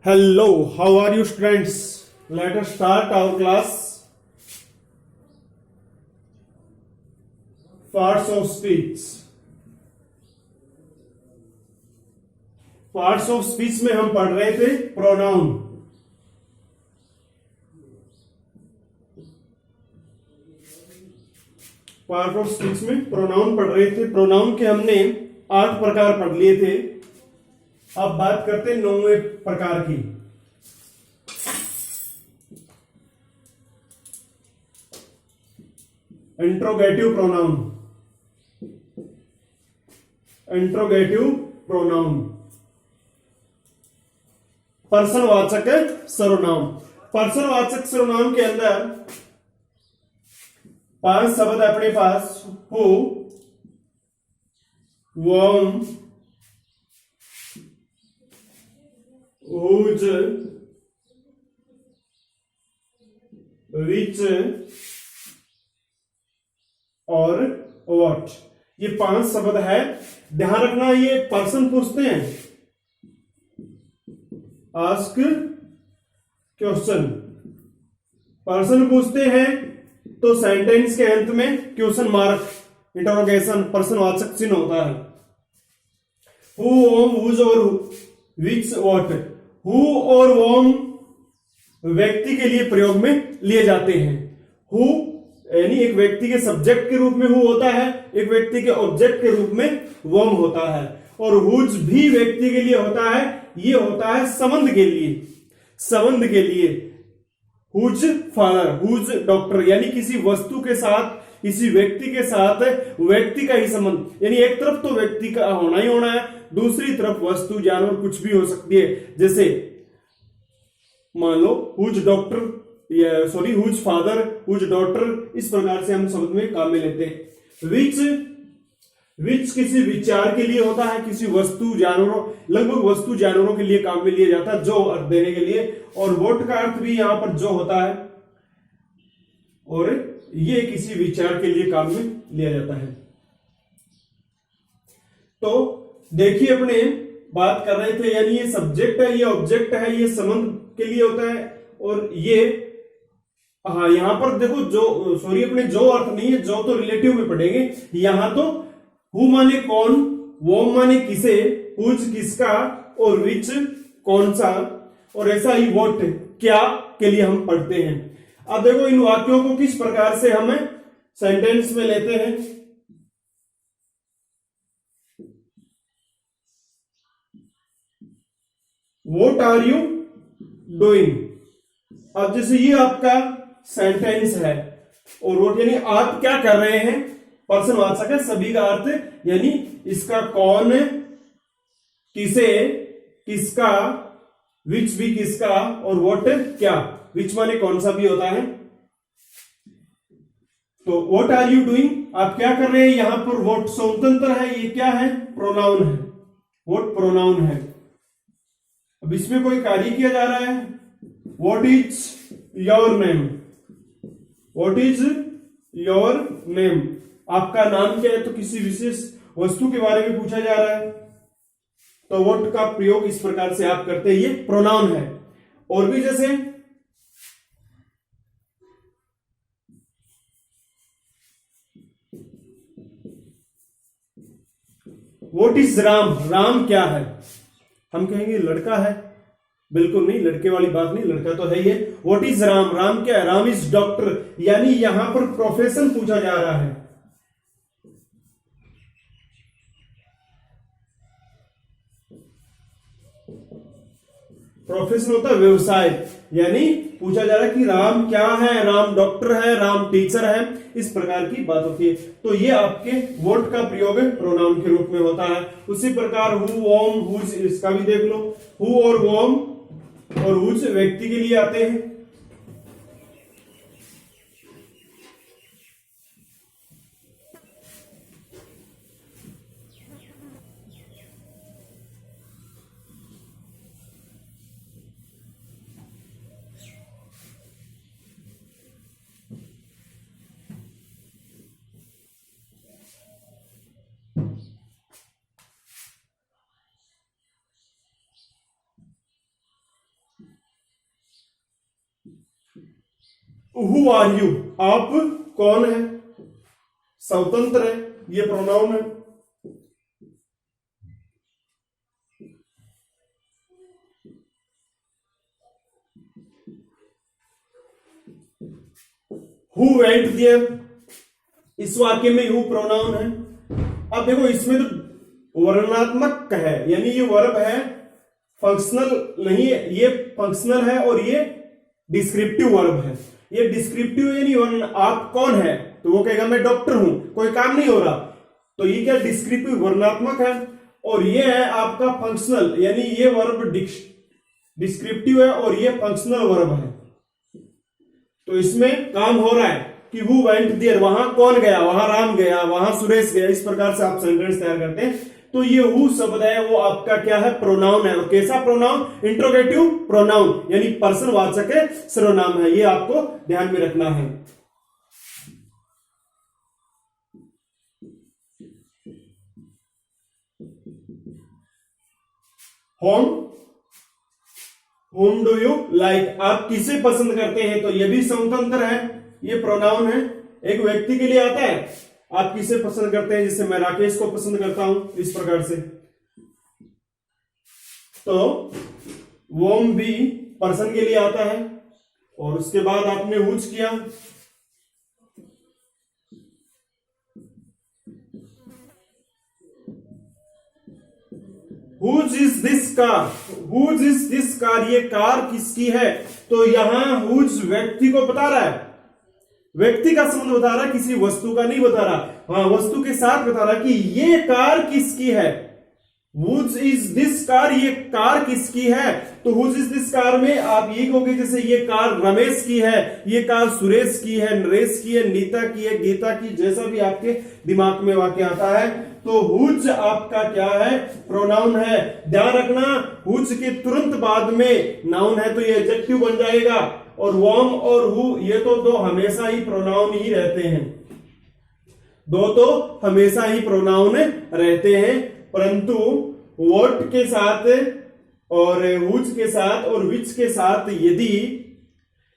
Hello, how are you students? Let us start our class. Parts of speech. Parts of speech में हम पढ़ रहे थे pronoun. Part of speech में pronoun पढ़ रहे थे। प्रोनाउन के हमने 8 प्रकार पढ़ लिए थे। अब बात करते हैं 9वें प्रकार की। Interrogative pronoun. इंट्रोगेटिव प्रोनाउन पर्सनवाचक सर्वनाम। पर्सनवाचक सर्वनाम के अंदर 5 शब्द अपने पास हु, वॉम, हुज, विच और व्हाट। ये 5 शब्द है। ध्यान रखना, ये पर्सन पूछते हैं, आस्क क्वेश्चन। पर्सन पूछते हैं तो सेंटेंस के अंत में क्वेश्चन मार्क, इंटरोगेशन, पर्सनवाचक चिन्ह होता है। हु, वॉम, हुज और विच, व्हाट। हु और वॉम व्यक्ति के लिए प्रयोग में लिए जाते हैं। हु यानी एक व्यक्ति के सब्जेक्ट के रूप में हु होता है, एक व्यक्ति के ऑब्जेक्ट के रूप में वॉम होता है। और हुज भी व्यक्ति के लिए होता है, ये होता है संबंध के लिए। संबंध के लिए हुज फादर, हुज डॉक्टर, यानी किसी वस्तु के साथ, किसी व्यक्ति के साथ व्यक्ति का ही संबंध। यानी एक तरफ तो व्यक्ति का होना ही होना है, दूसरी तरफ वस्तु, जानवर, कुछ भी हो सकती है। जैसे मान लो whose doctor, sorry whose father, whose daughter, इस प्रकार से हम शब्द में काम में लेते हैं। विच किसी विचार के लिए होता है, किसी वस्तु, जानवरों, लगभग वस्तु जानवरों के लिए काम में लिया जाता है, जो अर्थ देने के लिए। और वोट का अर्थ भी यहां पर जो होता है, और ये किसी विचार के लिए काम में लिया जाता है। तो देखिए, अपने बात कर रहे थे, यानी ये सब्जेक्ट है, ये ऑब्जेक्ट है, ये संबंध के लिए होता है। और ये हाँ, यहां पर देखो, जो सॉरी अपने जो अर्थ नहीं है, जो तो रिलेटिव में पढ़ेंगे। यहां तो हु माने कौन, वॉम माने किसे, हुज किसका, और विच कौन सा, और ऐसा ही व्हाट क्या के लिए हम पढ़ते हैं। अब देखो, इन वाक्यों को किस प्रकार से हम सेंटेंस में लेते हैं। What are you doing. अब जैसे ये आपका सेंटेंस है, और व्हाट यानी आप क्या कर रहे हैं, पर्सनवाचक है, सभी का अर्थ, यानी इसका कौन, किसे, किसका, विच भी किसका, और व्हाट क्या। विच माने कौन सा भी होता है। तो व्हाट आर यू डूइंग, आप क्या कर रहे हैं। यहां पर व्हाट स्वतंत्र है, ये क्या है, प्रोनाउन है, व्हाट प्रोनाउन है। अब इसमें कोई कार्य किया जा रहा है। What is your name, what is your name, आपका नाम क्या है। तो किसी विशेष वस्तु के बारे में पूछा जा रहा है, तो व्हाट का प्रयोग इस प्रकार से आप करते हैं, ये प्रोनाउन है। और भी जैसे व्हाट इज राम, राम क्या है। हम कहेंगे लड़का है, बिल्कुल नहीं, लड़के वाली बात नहीं, लड़का तो है ही है। व्हाट इज राम, राम क्या है। राम इज डॉक्टर, यानी यहां पर प्रोफेशन पूछा जा रहा है। प्रोफेशन होता है व्यवसाय, यानी पूछा जा रहा है कि राम क्या है, राम डॉक्टर है, राम टीचर है, इस प्रकार की बात होती है। तो ये आपके व्हाट का प्रयोग प्रोनाउन के रूप में होता है। उसी प्रकार हु, वॉम, हुज, इसका भी देख लो। हु और वॉम और हुज व्यक्ति के लिए आते हैं। हु आर यू, आप कौन है, स्वतंत्र है, ये प्रोनाउन है। हु वेंट देयर, इस वाक्य में हु प्रोनाउन है। अब देखो इसमें तो वर्णनात्मक है, यानी ये वर्ब है, फंक्शनल नहीं है, ये फंक्शनल है और ये डिस्क्रिप्टिव वर्ब है। ये डिस्क्रिप्टिव यानी आप कौन है, तो वो कहेगा मैं डॉक्टर हूं, कोई काम नहीं हो रहा, तो ये क्या डिस्क्रिप्टिव वर्णनात्मक है। और ये है आपका फंक्शनल, यानी ये वर्ब डिस्क्रिप्टिव है और ये फंक्शनल वर्ब है। तो इसमें काम हो रहा है कि हु वेंट देयर, वहां कौन गया, वहां राम गया, वहां सुरेश गया, इस प्रकार से आप सेंटेंस तैयार करते हैं। तो ये हु शब्द है वो आपका क्या है, प्रोनाउन है। और कैसा प्रोनाउन, इंट्रोगेटिव प्रोनाउन, यानी पर्सन वाचक है, सर्वनाम है, ये आपको ध्यान में रखना है। Home, home do you like, आप किसे पसंद करते हैं, तो ये भी स्वतंत्र है, ये प्रोनाउन है, एक व्यक्ति के लिए आता है, आप किसे पसंद करते हैं, जैसे मैं राकेश को पसंद करता हूं, इस प्रकार से। तो वोम भी पर्सन के लिए आता है। और उसके बाद आपने हुज किया, whose is this car, whose is this car, ये कार किसकी है, तो यहां हुज व्यक्ति को बता रहा है, व्यक्ति का संबंध बता रहा है, किसी वस्तु का नहीं बता रहा। हाँ, वस्तु के साथ बता रहा कि ये कार किसकी है, हुज इज दिस कार, ये कार किसकी है। तो हुज इज दिस कार में आप ये कहोगे जैसे ये कार रमेश की है, ये कार सुरेश की है, नरेश की है, नीता की है, गीता की, जैसा भी आपके दिमाग में वाक्य आता है। तो हुज आपका क्या है, प्रोनाउन है। ध्यान रखना, हुज के तुरंत बाद में नाउन है तो ये एडजेक्टिव बन जाएगा। और वॉम और हु ये तो दो हमेशा ही प्रोनाउन ही रहते हैं, दो तो हमेशा ही प्रोनाउन रहते हैं, परंतु वॉट के साथ और हुज के साथ और विच के साथ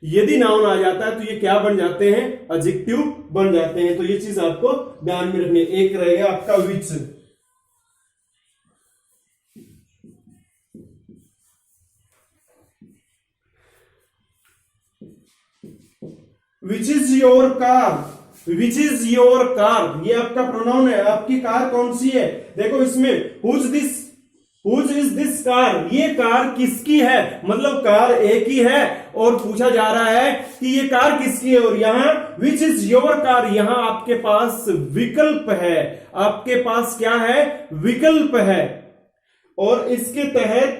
यदि नाउन आ जाता है तो ये क्या बन जाते हैं, एडजेक्टिव बन जाते हैं। तो ये चीज आपको ध्यान में रखनी है। एक रहेगा आपका which, which is your car, which is your car, ये आपका प्रोनाउन है, आपकी कार कौन सी है। देखो इसमें हुज इज दिस कार, ये कार किसकी है, मतलब कार एक ही है और पूछा जा रहा है कि ये कार किसकी है। और यहां विच इज योर कार, यहां आपके पास विकल्प है, आपके पास क्या है, विकल्प है। और इसके तहत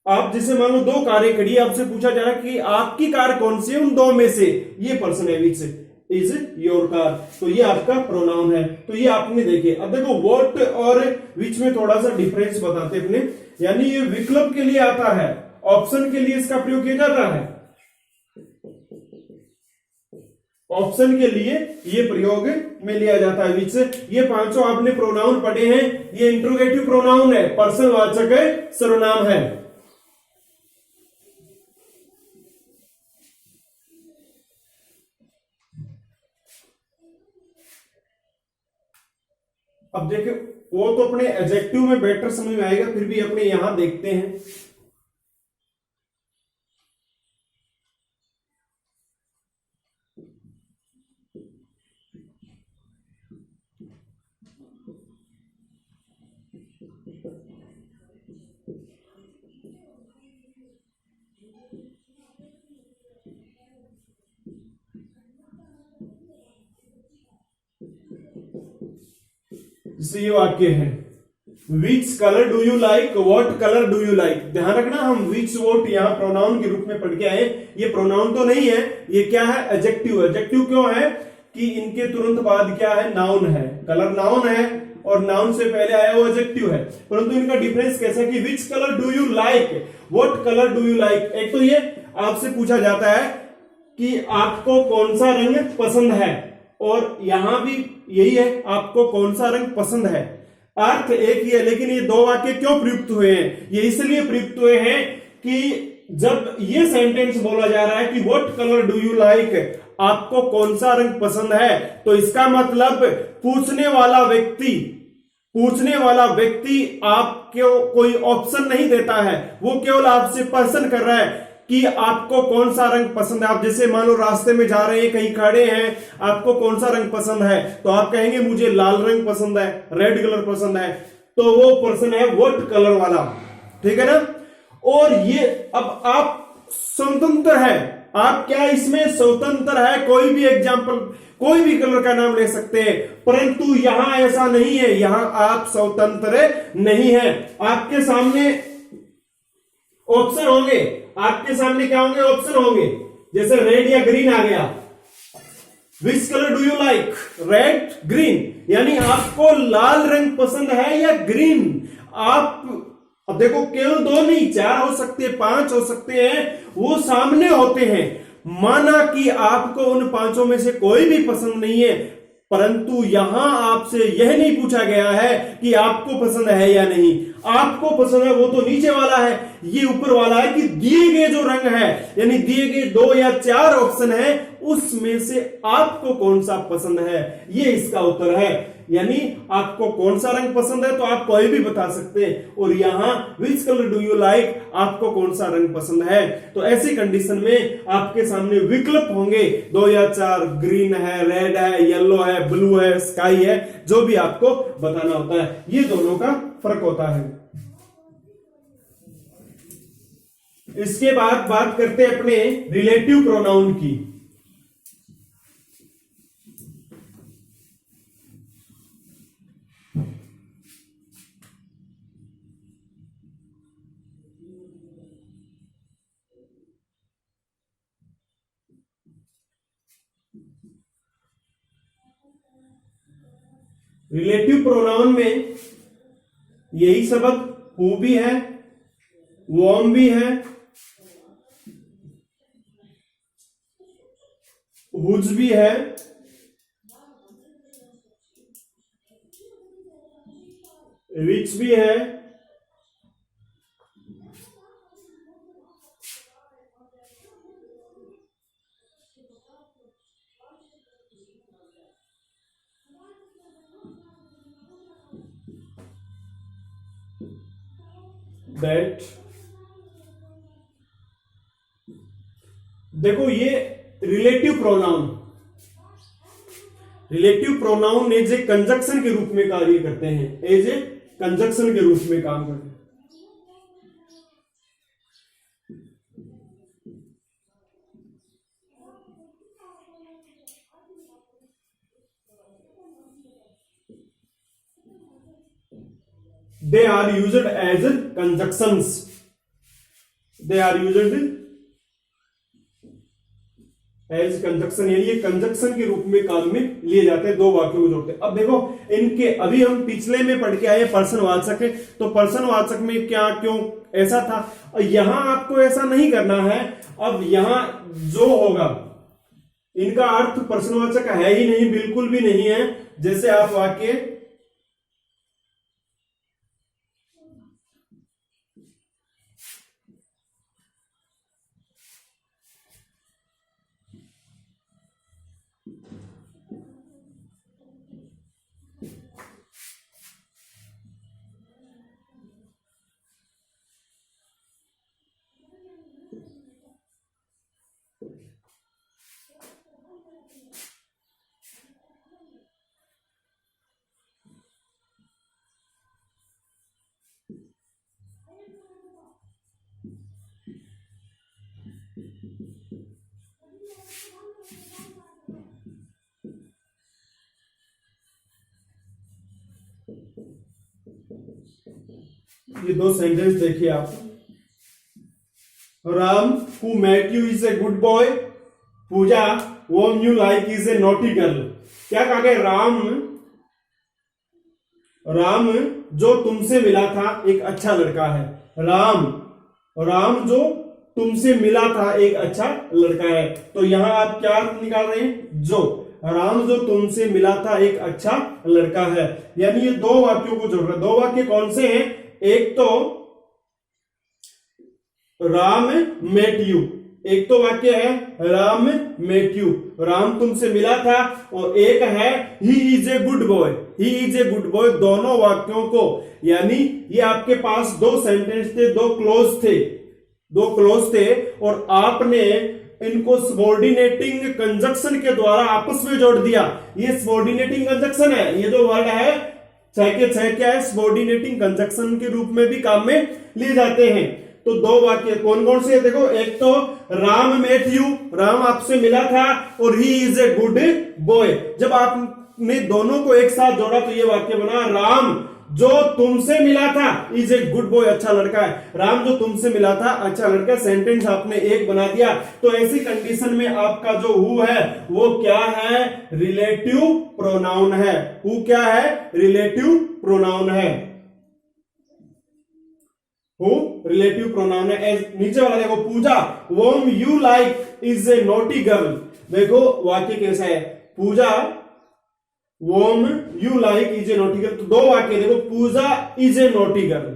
आप जैसे मान लो दो कारें खड़ी है, आपसे पूछा जा रहा है कि आपकी कार कौन सी है उन दो में से, ये पर्सन है विच इज योर कार, तो ये आपका प्रोनाउन है। तो ये आपने देखे। अब देखो वॉट और विच में थोड़ा सा डिफरेंस बताते अपने, यानी ये विकल्प के लिए आता है, ऑप्शन के लिए इसका प्रयोग किया जाता है, ऑप्शन के लिए ये प्रयोग में लिया जाता है विच। ये पांचों आपने प्रोनाउन पढ़े हैं, ये इंट्रोगेटिव प्रोनाउन है, पर्सन वाचक है, सर्वनाम है। अब देखिए वो तो अपने एडजेक्टिव में बेटर समझ में आएगा, फिर भी अपने यहां देखते हैं। जैसे ये वाक्य है, which colour do you like, what colour do you like. ध्यान रखना, हम विच वोट यहां प्रोनाउन के रूप में पढ़ के आए, ये प्रोनाउन तो नहीं है, ये क्या है, एडजेक्टिव। एडजेक्टिव क्यों है कि इनके तुरंत बाद क्या है, नाउन है, कलर नाउन है और नाउन से पहले आया वो एडजेक्टिव है। परंतु इनका डिफरेंस कैसा कि which colour do you like, what colour do you like. एक तो ये आपसे पूछा जाता है कि आपको कौन सा रंग पसंद है, और यहां भी यही है, आपको कौन सा रंग पसंद है। अर्थ एक ही है, लेकिन ये दो वाक्य क्यों प्रयुक्त हुए हैं, ये इसलिए प्रयुक्त हुए हैं कि जब ये सेंटेंस बोला जा रहा है कि what colour do you like, आपको कौन सा रंग पसंद है, तो इसका मतलब पूछने वाला व्यक्ति आपको कोई ऑप्शन नहीं देता है, वो केवल आपसे प्रश्न कर रहा है कि आपको कौन सा रंग पसंद है। आप जैसे मान लो रास्ते में जा रहे हैं, कहीं खड़े हैं, आपको कौन सा रंग पसंद है, तो आप कहेंगे मुझे लाल रंग पसंद है, रेड कलर पसंद है, तो वो पर्सन है व्हाट कलर वाला, ठीक है ना। और ये अब आप स्वतंत्र है, आप क्या इसमें स्वतंत्र है, कोई भी एग्जाम्पल, कोई भी कलर का नाम ले सकते हैं, परंतु यहां ऐसा नहीं है, यहां आप स्वतंत्र नहीं है। आपके सामने ऑप्शन होंगे, आपके सामने क्या होंगे, ऑप्शन होंगे, जैसे रेड या ग्रीन आ गया, which colour do you like, red green, यानी आपको लाल रंग पसंद है या ग्रीन। आप अब देखो केवल 2 नहीं, 4 हो सकते हैं, 5 हो सकते हैं, वो सामने होते हैं। माना कि आपको उन 5 में से कोई भी पसंद नहीं है, परंतु यहां आपसे यह नहीं पूछा गया है कि आपको पसंद है या नहीं। आपको पसंद है वो तो नीचे वाला है, ये ऊपर वाला है कि दिए गए जो रंग है, यानी दिए गए 2 या 4 ऑप्शन है, उसमें से आपको कौन सा पसंद है, ये इसका उत्तर है। यानी आपको कौन सा रंग पसंद है तो आप कोई भी बता सकते हैं, और यहां which colour do you like, आपको कौन सा रंग पसंद है। तो ऐसी कंडीशन में आपके सामने विकल्प होंगे 2 या 4, ग्रीन है, रेड है, येलो है, ब्लू है, स्काई है, जो भी आपको बताना होता है। ये दोनों का फर्क होता है। इसके बाद बात करते हैं अपने रिलेटिव प्रोनाउन की। रिलेटिव प्रोनाउन में यही सबक हु भी है, वॉर्म भी है, हुज भी है, विच भी है, दैट। देखो ये relative pronoun as a conjunction के रूप में कार्य करते हैं, एज ए कंजक्शन के रूप में काम करते हैं। They are used as conjunctions. They are used as conjunction, यानी ये कंजक्शन के रूप में काम में लिए जाते हैं, 2 वाक्यों को जोड़ते हैं। अब देखो इनके, अभी हम पिछले में पढ़ के आए पर्सनवाचक है, तो पर्सनवाचक में क्या क्यों ऐसा था, और यहां आपको ऐसा नहीं करना है। अब यहां जो होगा, इनका अर्थ पर्सनवाचक है ही नहीं, बिल्कुल भी नहीं है। जैसे आप वाक्य ये 2 सेंटेंस देखिए आप। Ram who met you is a good boy, Pooja whom you like is a naughty girl। क्या कहा गया, राम जो तुमसे मिला था एक अच्छा लड़का है। राम जो तुमसे मिला था एक अच्छा लड़का है। तो यहां आप क्या निकाल रहे हैं, जो राम जो तुमसे मिला था एक अच्छा लड़का है, यानी ये 2 वाक्यों को जोड़ रहे हैं। 2 वाक्य कौन से हैं, एक तो राम मेट यू, एक तो वाक्य है राम मेट यू, राम तुमसे मिला था, और एक है he is a good boy, he is a good boy. दोनों वाक्यों को, यानी ये आपके पास दो सेंटेंस थे, दो क्लोज थे और आपने इनको सबऑर्डिनेटिंग कंजक्शन के द्वारा आपस में जोड़ दिया। ये सबऑर्डिनेटिंग कंजक्शन है, ये जो वर्ड है छह के छह क्या है, सबऑर्डिनेटिंग कंजक्शन के रूप में भी काम में लिए जाते हैं। तो दो वाक्य कौन कौन से, देखो एक तो राम मेट यू, राम आपसे मिला था, और he is a good boy. जब आपने दोनों को एक साथ जोड़ा तो ये वाक्य बना, राम जो तुमसे मिला था इज ए गुड बॉय, अच्छा लड़का है। राम जो तुमसे मिला था अच्छा लड़का, सेंटेंस आपने एक बना दिया। तो ऐसी कंडीशन में आपका जो हु है वो क्या है, रिलेटिव प्रोनाउन है। हु क्या है, रिलेटिव प्रोनाउन है। हु रिलेटिव प्रोनाउन है। नीचे वाला देखो, Pooja whom you like is a naughty girl. देखो वाक्य कैसा है, Pooja whom you like is a naughty girl. तो दो वाक्य देखो, Pooja is a naughty girl,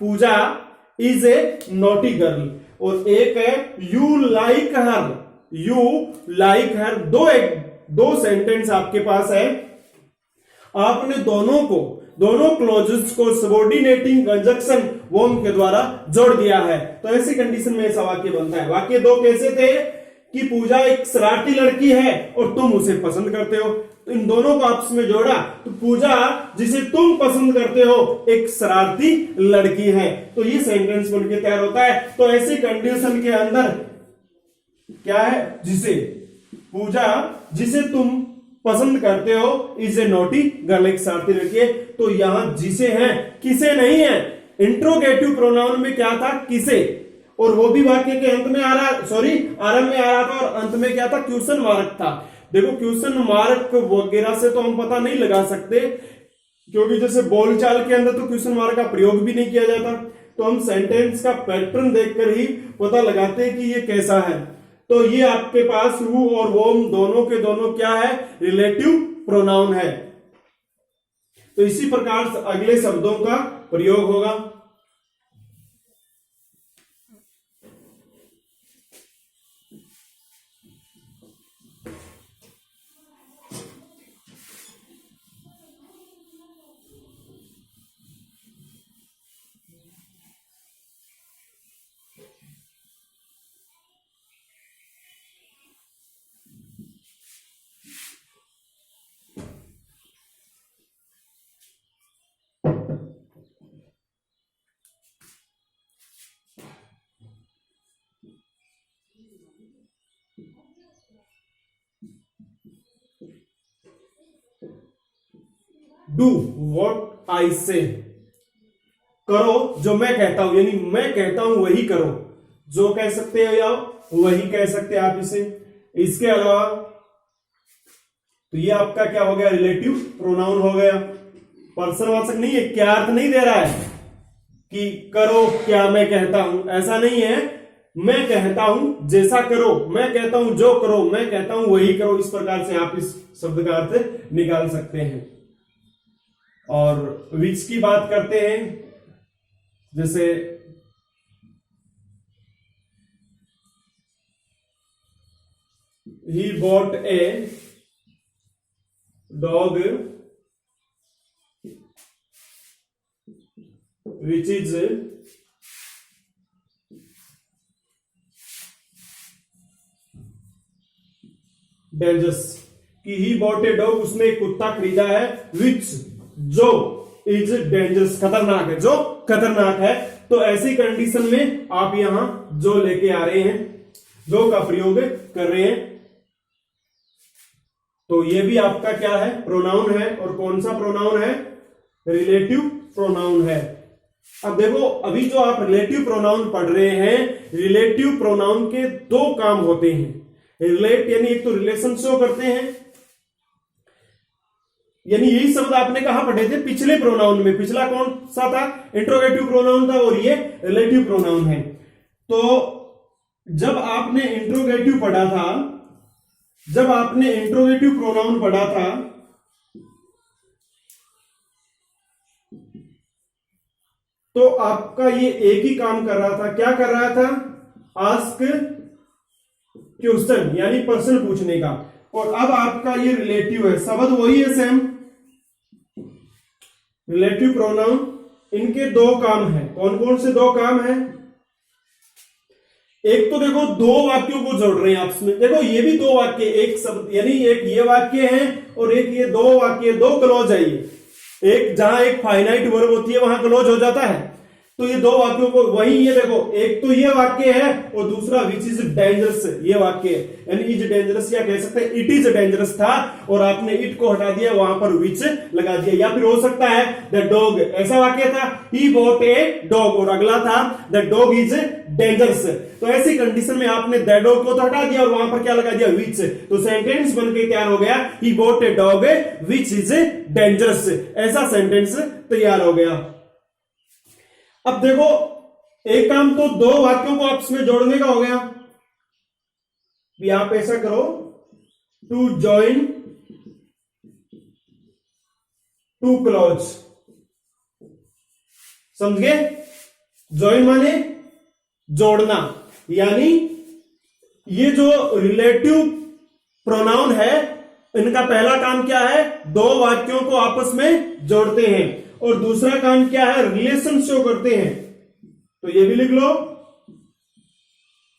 Pooja is a naughty girl, और एक है you like her, you like her. दो सेंटेंस आपके पास है, आपने दोनों क्लोजेस को सबऑर्डिनेटिंग कंजक्शन वोम के द्वारा जोड़ दिया है। तो ऐसी कंडीशन में ऐसा वाक्य बनता है। वाक्य दो कैसे थे कि पूजा एक शरारती लड़की है और तुम उसे पसंद करते हो, तो इन दोनों को आपस में जोड़ा तो पूजा जिसे तुम पसंद करते हो एक शरारती लड़की है। तो ये सेंटेंस बनके तैयार होता है। तो ऐसी कंडीशन के अंदर क्या है, जिसे पूजा जिसे तुम पसंद करते हो इज ए नोटी गर्ल, एक शरारती लड़की है। तो यहां जिसे है, किसे नहीं है। इंट्रोगेटिव प्रोनाउन में क्या था, किसे, और वो भी वाक्य के अंत में आ रहा, आरंभ में आ रहा था, और अंत में क्या था, क्वेश्चन मार्क था। देखो क्वेश्चन मार्क वगैरह से तो हम पता नहीं लगा सकते, क्योंकि जैसे बोलचाल के अंदर तो क्वेश्चन मार्क का प्रयोग भी नहीं किया जाता। तो हम सेंटेंस का पैटर्न देखकर ही पता लगाते हैं कि ये कैसा है। तो ये आपके पास हु और वोम दोनों के दोनों क्या है, रिलेटिव प्रोनाउन है। तो इसी प्रकार से अगले शब्दों का प्रयोग होगा। डू वॉट आई से, करो जो मैं कहता हूं, यानी मैं कहता हूं वही करो। जो कह सकते हो या वही कह सकते हैं आप इसे। इसके अलावा तो ये आपका क्या हो गया, रिलेटिव प्रोनाउन हो गया। पर्सनवाचक नहीं है, क्या अर्थ नहीं दे रहा है कि करो क्या मैं कहता हूं, ऐसा नहीं है। मैं कहता हूं जैसा करो, मैं कहता हूं जो करो, मैं कहता हूं वही करो। इस प्रकार से आप इस शब्द का अर्थ निकाल सकते हैं। और विच की बात करते हैं, जैसे he bought a dog which is dangerous, कि ही बॉट ए डॉग, उसने एक कुत्ता खरीदा है, विच जो इज डेंजरस, खतरनाक है, जो खतरनाक है। तो ऐसी कंडीशन में आप यहां जो लेके आ रहे हैं, जो का प्रयोग कर रहे हैं। तो ये भी आपका क्या है, प्रोनाउन है। और कौन सा प्रोनाउन है, रिलेटिव प्रोनाउन है। अब देखो, अभी जो आप रिलेटिव प्रोनाउन पढ़ रहे हैं, रिलेटिव प्रोनाउन के दो काम होते हैं। रिलेट यानी एक तो रिलेशन शो करते हैं, यानी यही शब्द आपने कहा पढ़े थे पिछले प्रोनाउन में। पिछला कौन सा था, इंट्रोगेटिव प्रोनाउन था, और ये रिलेटिव प्रोनाउन है। तो जब आपने इंट्रोगेटिव पढ़ा था, जब आपने इंट्रोगेटिव प्रोनाउन पढ़ा था, तो आपका ये एक ही काम कर रहा था, क्या कर रहा था, आस्क क्वेश्चन यानी प्रश्न पूछने का। और अब आपका ये रिलेटिव है, शब्द वही है सेम, रिलेटिव प्रोनाउन। इनके दो काम है, कौन कौन से दो काम है? एक तो देखो दो वाक्यों को जोड़ रहे हैं आपस में, देखो ये भी दो वाक्य, एक शब्द यानी एक ये वाक्य है और एक ये दो वाक्य, दो क्लॉज है ये। एक जहां एक फाइनाइट वर्ब होती है वहां क्लोज हो जाता है, तो ये दो वाक्यों को, वही ये देखो, एक तो ये वाक्य है और दूसरा विच इज डेंजरस, ये वाक्य है, यानी इज डेंजरस, या कह सकते हैं इट इज डेंजरस था और आपने इट को हटा दिया, वहां पर विच लगा दिया। या फिर हो सकता है द डॉग, ऐसा वाक्य था ही बॉट ए डॉग और अगला था द डॉग इज डेंजरस, तो ऐसी कंडीशन में आपने द डॉग को तो हटा दिया और वहां पर क्या लगा दिया, विच, तो सेंटेंस बनके तैयार हो गया he bought a dog which is dangerous, ऐसा सेंटेंस तैयार हो गया। अब देखो एक काम तो दो वाक्यों को आपस में जोड़ने का हो गया, भी आप ऐसा करो, टू जॉइन टू क्लॉज, समझ गए? जॉइन माने जोड़ना, यानी ये जो रिलेटिव प्रोनाउन है इनका पहला काम क्या है, दो वाक्यों को आपस में जोड़ते हैं, और दूसरा काम क्या है, रिलेशन शो करते हैं। तो ये भी लिख लो,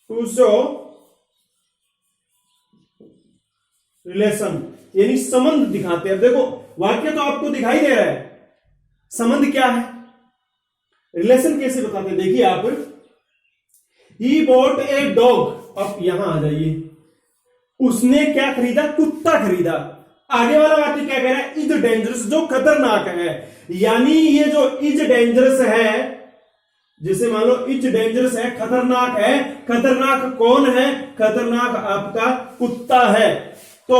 टू शो रिलेशन, यानी संबंध दिखाते हैं। देखो वाक्य तो आपको दिखाई दे रहा है, संबंध क्या है, रिलेशन कैसे बताते हैं, देखिए आप, ही बॉट ए डॉग, अब यहां आ जाइए, उसने क्या खरीदा, कुत्ता खरीदा। आगे वाला वाक्य क्या कह रहा है, इज डेंजरस, जो खतरनाक है, यानी ये जो इज डेंजरस है, जैसे मान लो इज डेंजरस है, खतरनाक है, खतरनाक कौन है, खतरनाक आपका कुत्ता है। तो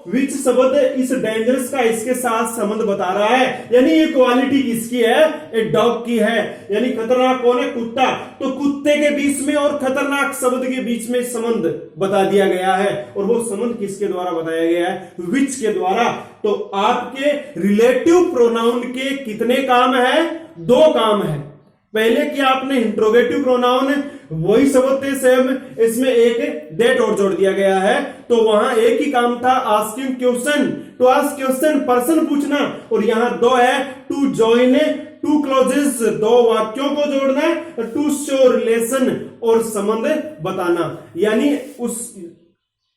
विच शब्द इस डेंजरस का इसके साथ संबंध बता रहा है, यानी ये क्वालिटी किसकी है, एक डॉग की है, यानी खतरनाक कौन है, कुत्ता। तो कुत्ते के बीच में और खतरनाक शब्द के बीच में संबंध बता दिया गया है, और वो संबंध किसके द्वारा बताया गया है, विच के द्वारा। तो आपके रिलेटिव प्रोनाउन के कितने काम है, दो काम है। पहले किया आपने इंट्रोगेटिव प्रोनाउन, वही शब्द थे सेम, इसमें एक डेट और जोड़ दिया गया है, तो वहां एक ही काम था, asking question, to ask question, प्रश्न पूछना, और यहां दो है, टू जॉइन टू क्लॉजेस, दो वाक्यों को जोड़ना है, टू शो रिलेशन, और संबंध बताना, यानी उस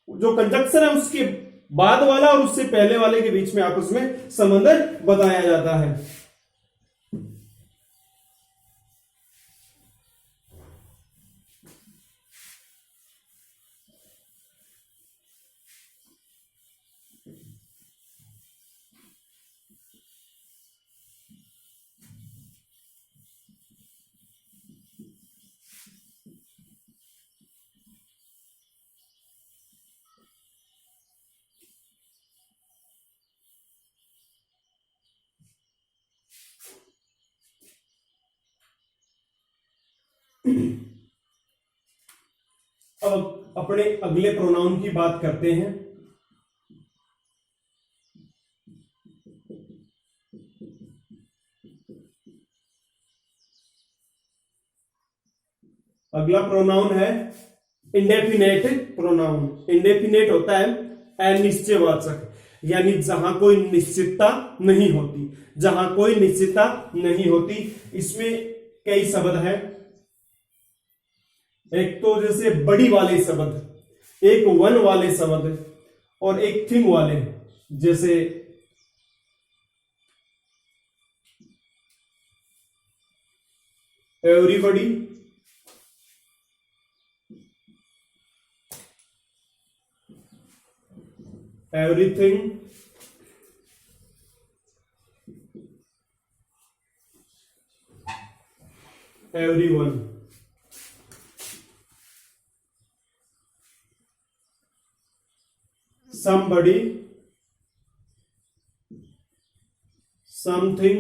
जो कंजक्शन है उसके बाद वाला और उससे पहले वाले के बीच में आपस में संबंध बताया जाता है। अब अपने अगले प्रोनाउन की बात करते हैं। अगला प्रोनाउन है इंडेफिनेट प्रोनाउन। इंडेफिनेट होता है अनिश्चयवाचक, यानी जहां कोई निश्चितता नहीं होती, जहां कोई निश्चितता नहीं होती। इसमें कई शब्द हैं, एक तो जैसे बड़ी वाले शब्द, एक वन वाले शब्द, और एक थिंग वाले, जैसे everybody, everything, everyone. somebody, something,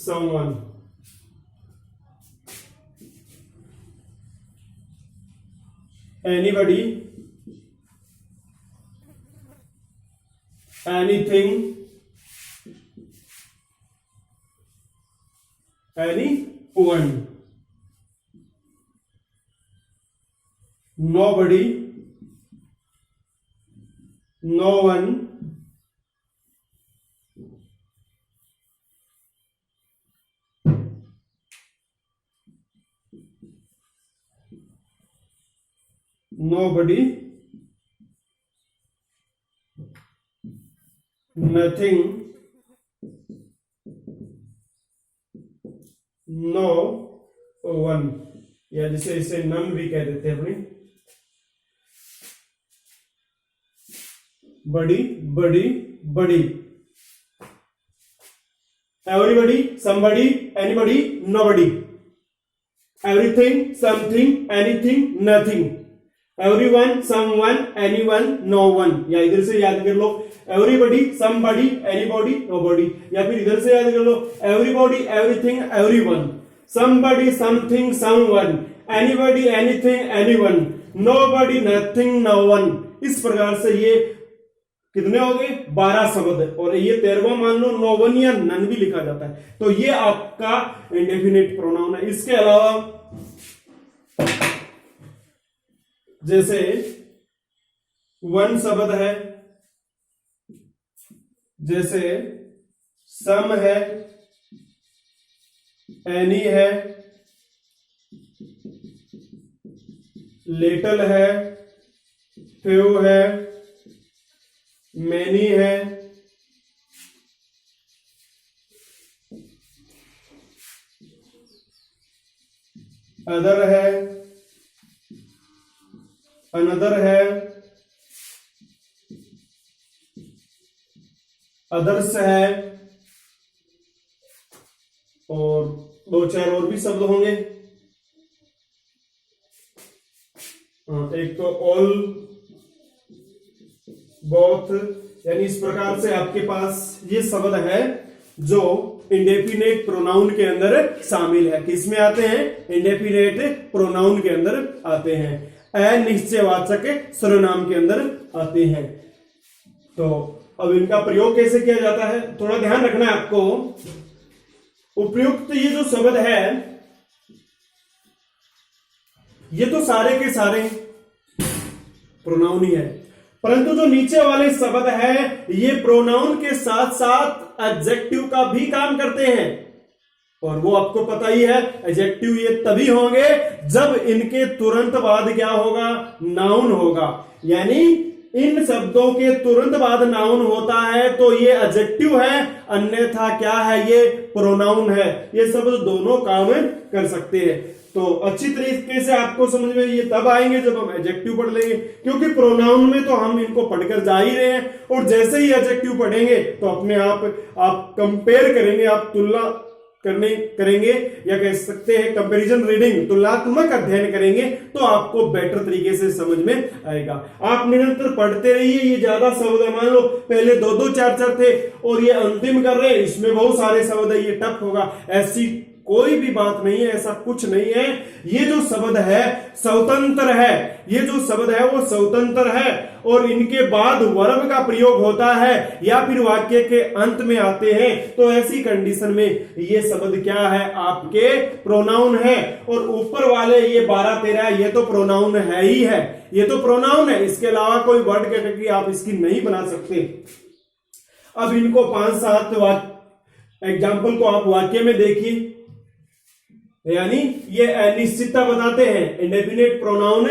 someone। anybody, anything, anyone, nobody, no one, nobody, nothing, no one, या जिसे इसे नन भी कह देते हैं अपनी, बड़ी बड़ी बड़ी, everybody, somebody, anybody, nobody, everything, something, anything, nothing, everyone, someone, anyone, no one, या इधर से याद कर लो एवरीबडी, समबडी, एनीबॉडी, नोबॉडी, या फिर इधर से याद कर लो everybody, everything, everyone, somebody, something, someone, anybody, anything, anyone, nobody, nothing, no one. इस प्रकार से ये कितने हो गए 12 शब्द, और ये 13वां मान लो नो वन या नन भी लिखा जाता है। तो ये आपका इंडेफिनिट प्रोनाउन है। इसके अलावा जैसे वन शब्द है, जैसे सम है, एनी है, लिटिल है, फ्यू है, मैनी है, अदर है, अनदर है, अदर्स है, और 2-4 और भी शब्द होंगे। एक तो ऑल, बोथ, यानी इस प्रकार से आपके पास ये शब्द है जो इंडेफिनेट प्रोनाउन के अंदर शामिल है। किसमें आते हैं? इंडेफिनेट प्रोनाउन के अंदर आते हैं, अनिश्चयवाचक सर्वनाम के अंदर आते हैं। तो अब इनका प्रयोग कैसे किया जाता है, थोड़ा ध्यान रखना है आपको। उपयुक्त ये जो शब्द है, ये तो सारे के सारे प्रोनाउन ही है, परंतु जो नीचे वाले शब्द है ये प्रोनाउन के साथ साथ एडजेक्टिव का भी काम करते हैं। और वो आपको पता ही है, एडजेक्टिव ये तभी होंगे जब इनके तुरंत बाद क्या होगा? नाउन होगा। यानी इन शब्दों के तुरंत बाद नाउन होता है तो ये एडजेक्टिव है, अन्यथा क्या है? ये प्रोनाउन है। ये शब्द दोनों काम कर सकते हैं। तो अच्छी तरीके से आपको समझ में ये तब आएंगे जब हम एडजेक्टिव पढ़ लेंगे, क्योंकि प्रोनाउन में तो हम इनको पढ़कर जा ही रहे हैं, और जैसे ही एडजेक्टिव पढ़ेंगे तो अपने आप कंपेयर करेंगे, आप तुलना करेंगे, या कह सकते हैं कंपैरिजन रीडिंग, तुलनात्मक अध्ययन करेंगे तो आपको बेटर तरीके से समझ में आएगा। आप निरंतर पढ़ते रहिए। ये ज्यादा शब्द है, मान लो पहले 2-2, 4-4 थे और ये अंतिम कर रहे हैं, इसमें बहुत सारे शब्द है, ये टफ होगा। ऐसी कोई भी बात नहीं है, ऐसा कुछ नहीं है। ये जो शब्द है स्वतंत्र है, ये जो शब्द है वो स्वतंत्र है, और इनके बाद वर्ब का प्रयोग होता है या फिर वाक्य के अंत में आते हैं। तो ऐसी कंडीशन में ये शब्द क्या है? आपके प्रोनाउन है। और ऊपर वाले ये 12-13 ये तो प्रोनाउन है ही है, ये तो प्रोनाउन है। इसके अलावा कोई वर्ड कैटेगरी आप इसकी नहीं बना सकते। अब इनको 5-7 एग्जाम्पल को आप वाक्य में देखिए, यानी ये अनिश्चितता बताते हैं। इंडेफिनिट प्रोनाउन,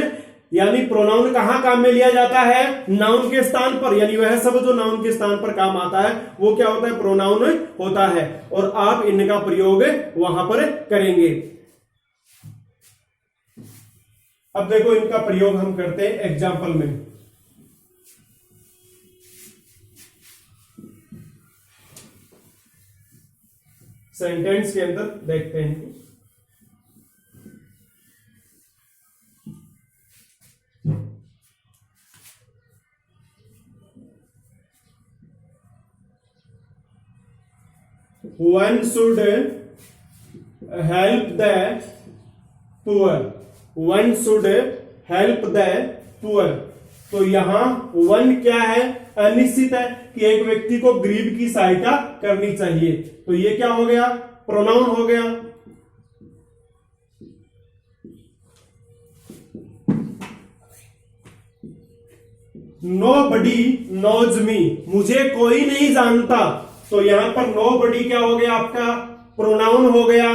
यानी प्रोनाउन कहां काम में लिया जाता है? नाउन के स्थान पर, यानी वह शब्द जो नाउन के स्थान पर काम आता है वो क्या होता है? प्रोनाउन होता है, और आप इनका प्रयोग वहां पर करेंगे। अब देखो इनका प्रयोग हम करते हैं एग्जाम्पल में। सेंटेंस के अंदर देखते हैं। One should help the poor. One should help the poor. तो यहां वन क्या है? अनिश्चित है कि एक व्यक्ति को गरीब की सहायता करनी चाहिए। तो ये क्या हो गया, प्रोनाउन हो गया। नोबडी नोज मी, मुझे कोई नहीं जानता। तो यहां पर नोबडी क्या हो गया, आपका प्रोनाउन हो गया।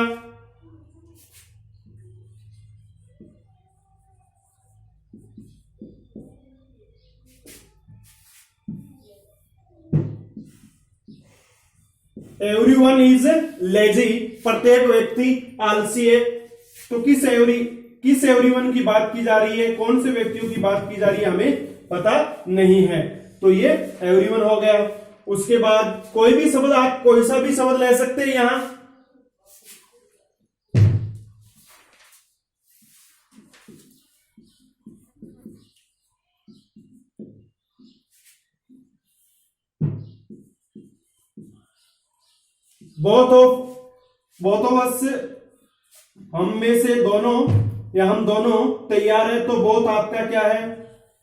एवरीवन इज लेजी, प्रत्येक व्यक्ति आलसी है। तो किस एवरीवन की बात की जा रही है, कौन से व्यक्तियों की बात की जा रही है, हमें पता नहीं है। तो ये एवरीवन हो गया। उसके बाद कोई भी शब्द, आप कोई सा भी शब्द ले सकते हैं यहां। बोथ ऑफ अस, हम में से दोनों या हम दोनों तैयार है। तो बोथ आपका क्या है,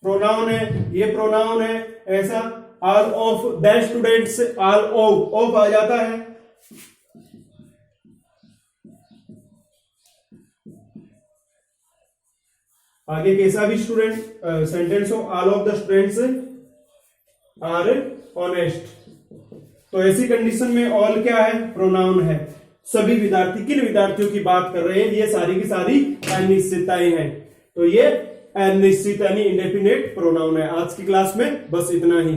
प्रोनाउन है, ये प्रोनाउन है। ऐसा all of the students, all of आ जाता है। आगे कैसा भी स्टूडेंट सेंटेंस हो, all of the students are honest. तो ऐसी कंडीशन में ऑल क्या है, प्रोनाउन है। सभी विद्यार्थी, किन विद्यार्थियों की बात कर रहे हैं, ये सारी की सारी अनिश्चितताएं हैं। तो ये अनिश्चित यानी इंडेफिनिट प्रोनाउन है। आज की क्लास में बस इतना ही।